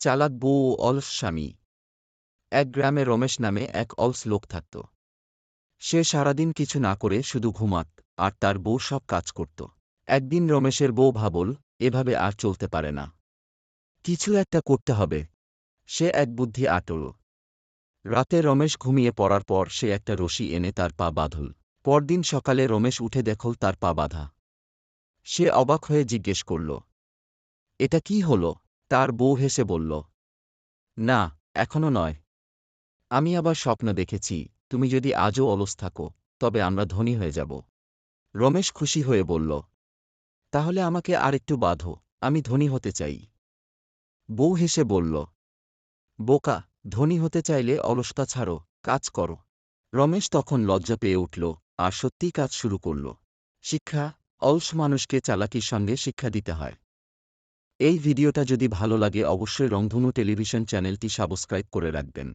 চালাক বউ ও অলস স্বামী। এক গ্রামে রমেশ নামে এক অলস লোক থাকত। সে সারাদিন কিছু না করে শুধু ঘুমাত, আর তার বউ সব কাজ করত। একদিন রমেশের বউ ভাবল, এভাবে আর চলতে পারে না, কিছু একটা করতে হবে। সে এক বুদ্ধি আটল। রাতে রমেশ ঘুমিয়ে পড়ার পর সে একটা রশি এনে তার পা বাঁধল। পরদিন সকালে রমেশ উঠে দেখল তার পা বাঁধা। সে অবাক হয়ে জিজ্ঞেস করল, এটা কি হল? তার বউ হেসে বলল, না, এখনো নয়। আমি আবার স্বপ্ন দেখেছি, তুমি যদি আজও অলস থাকো, তবে আমরা ধনী হয়ে যাব। রমেশ খুশি হয়ে বলল, তাহলে আমাকে আরেকটু বাঁধো, আমি ধনী হতে চাই। বউ হেসে বলল, বোকা, ধনী হতে চাইলে অলসতা ছাড়ো, কাজ করো। রমেশ তখন লজ্জা পেয়ে উঠল, আর সত্যিই কাজ শুরু করল। শিক্ষা: অলস মানুষকে চালাকির সঙ্গে শিক্ষা দিতে হয়। এই ভিডিওটা যদি ভালো লাগে অবশ্যই রংধনু টেলিভিশন চ্যানেলটি সাবস্ক্রাইব করে রাখবেন।